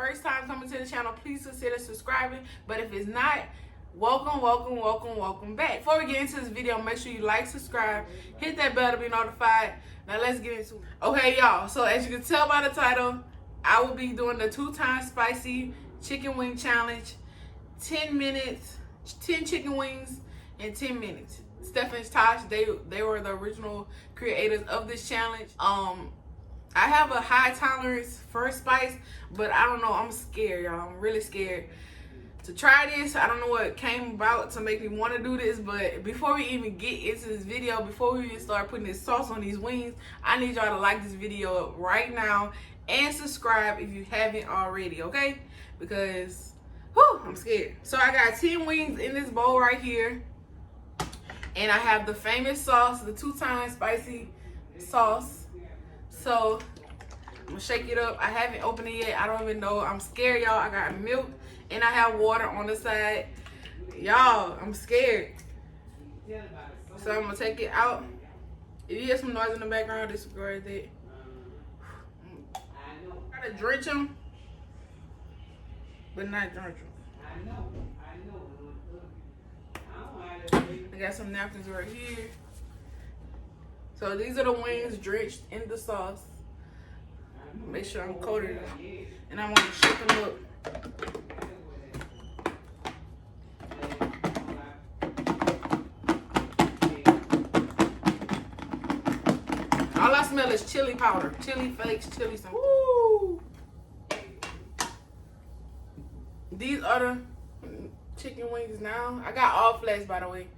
first time coming to the channel, please consider subscribing. But if it's not, welcome, welcome, welcome, welcome back. Before we get into this video, make sure you like, subscribe, hit that bell to be notified. Now let's get into it. Okay, y'all, so as you can tell by the title, I will be doing the 2-time spicy chicken wing challenge. 10 minutes, 10 chicken wings in 10 minutes. Steph and Tosh, they were the original creators of this challenge. I have a high tolerance for spice, but I don't know, I'm scared, y'all. I'm really scared to try this. I don't know what came about to make me want to do this, but before we even get into this video, before we even start putting this sauce on these wings, I need y'all to like this video right now and subscribe if you haven't already, okay? Because, whew, I'm scared. So I got 10 wings in this bowl right here, and I have the famous sauce, the 2-time spicy sauce. So I'm gonna shake it up. I haven't opened it yet. I don't even know. I'm scared, y'all. I got milk and I have water on the side. Y'all, I'm scared. So I'm gonna take it out. If you hear some noise in the background, this is right there. Try to drench them, but not drench them. I got some napkins right here. So these are the wings drenched in the sauce. Make sure I'm coated in. And I'm gonna shake them up. All I smell is chili powder, chili flakes, chili something. Woo! These are the chicken wings now. I got all flats, by the way.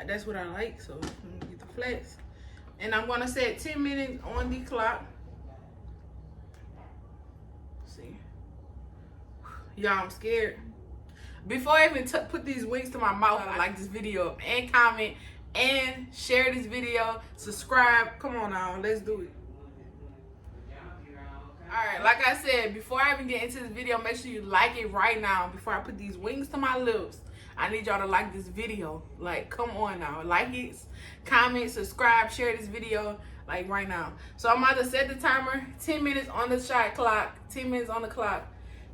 That's what I like, so I'm gonna get the flats. And I'm gonna set 10 minutes on the clock. Let's see, y'all, I'm scared. Before I even put these wings to my mouth, like this video and comment and share this video. Subscribe. Come on now, let's do it. Alright, like I said, before I even get into this video, make sure you like it right now. Before I put these wings to my lips, I need y'all to like this video. Like, come on now. Like it, comment, subscribe, share this video, like, right now. So I'm about to set the timer. 10 minutes on the shot clock. 10 minutes on the clock.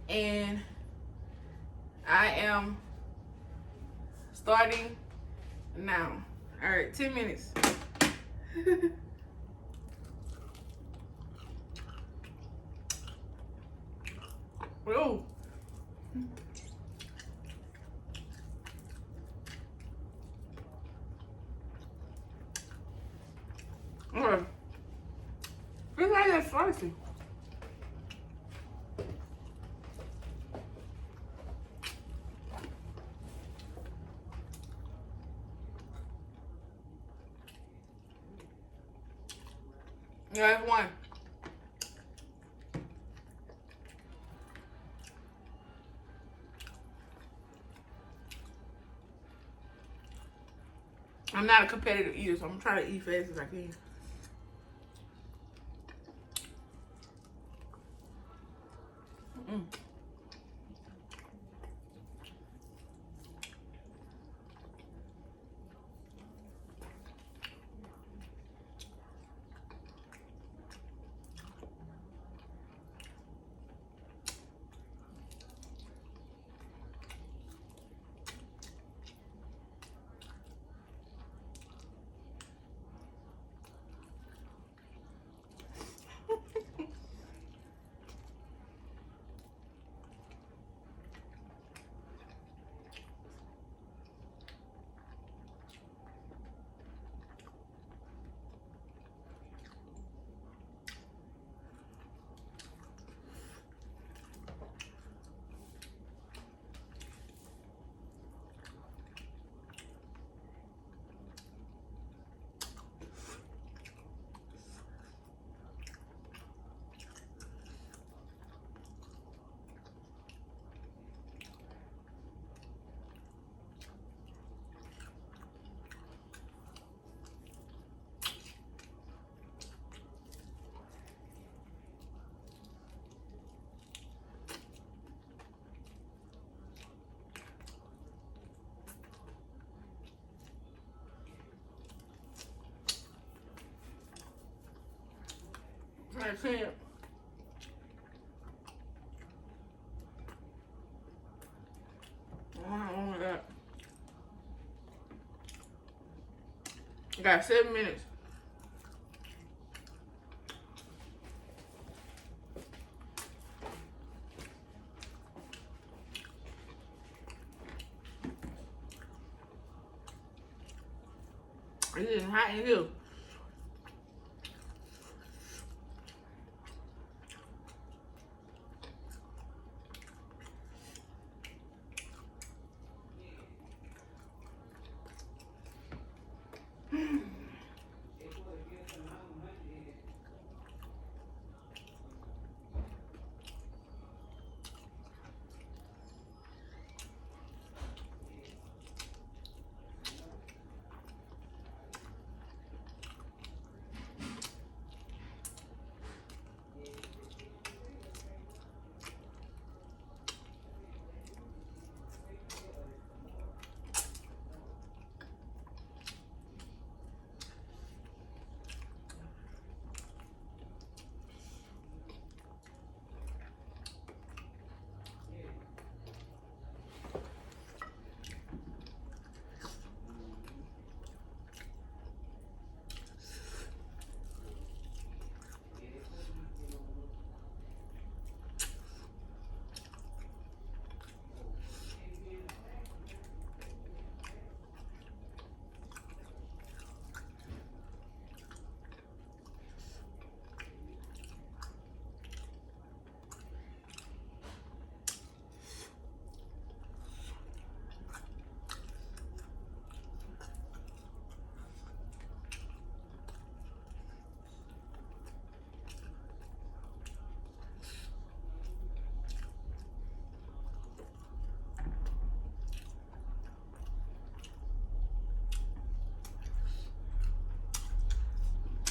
And I am starting now. Alright, 10 minutes. Whoa. Okay. It's not that spicy. Yeah, that's one. I'm not a competitive eater, so I'm trying to eat fast as I can. I can't. Got 7 minutes. It's getting hot in here.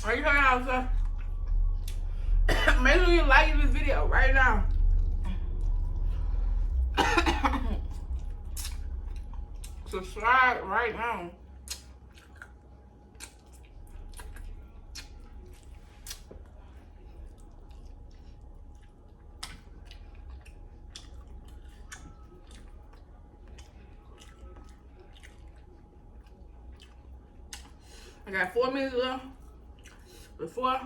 Are you hearing out, sir? Make sure you like this video right now. Subscribe right now. I got 4 minutes left before.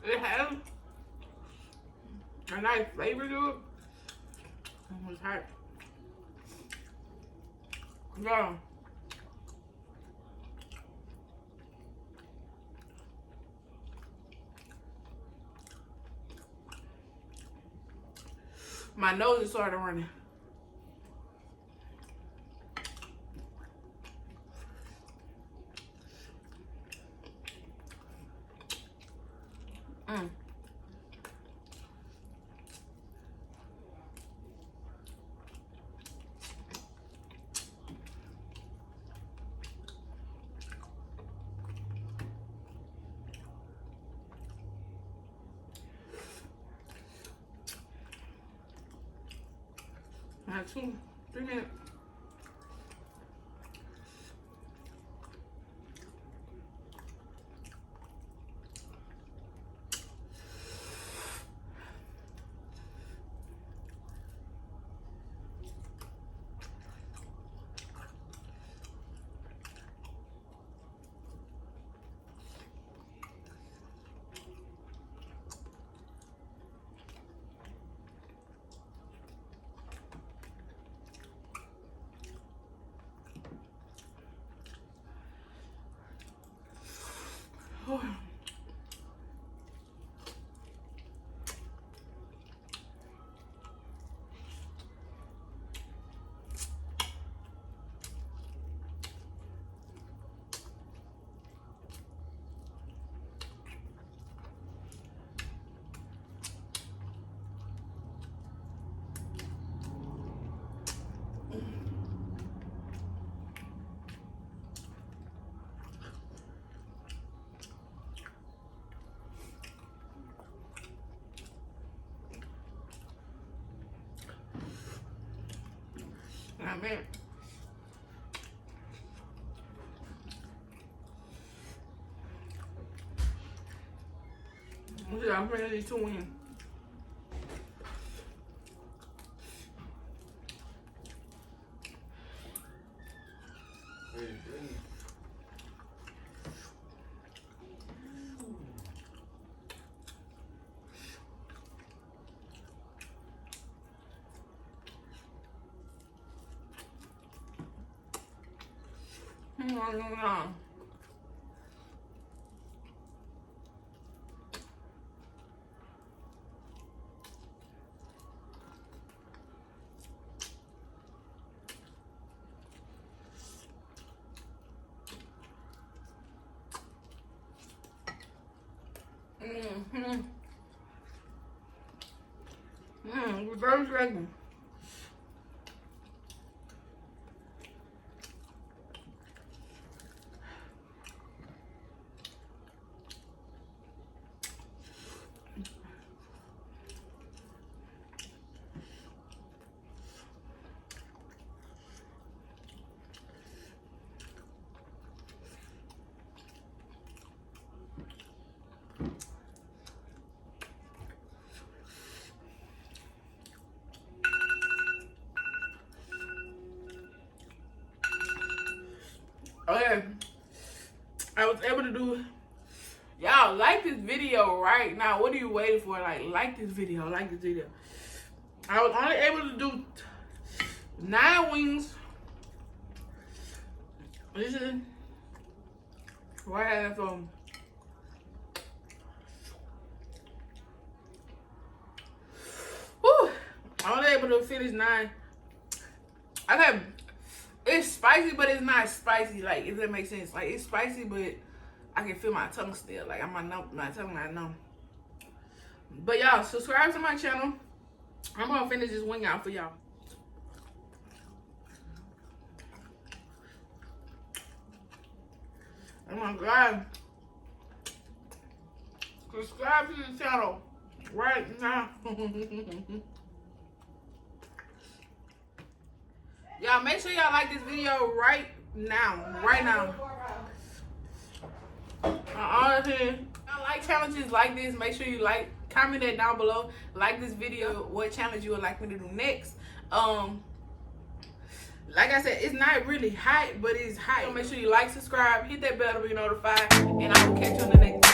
It has a nice flavor to it. It's hot. Yeah. My nose is sort of running. Not 2, 3 minutes. Man. I'm ready to win. Very second. Okay, I was able to do. Y'all like this video right now. What are you waiting for? Like this video. Like this video. I was only able to do 9 wings. This is where I had it from. Whew. I was able to finish 9. Okay. It's spicy, but it's not spicy. Like, if that makes sense. Like, it's spicy, but I can feel my tongue still. Like, my tongue not numb. But y'all, subscribe to my channel. I'm gonna finish this wing out for y'all. Oh my God. Subscribe to the channel right now. Y'all make sure y'all like this video right now. Right now. Honestly, I like challenges like this. Make sure you like, comment that down below. Like this video, what challenge you would like me to do next. Like I said, it's not really hot, but it's hot. So make sure you like, subscribe, hit that bell to be notified, and I will catch you on the next video.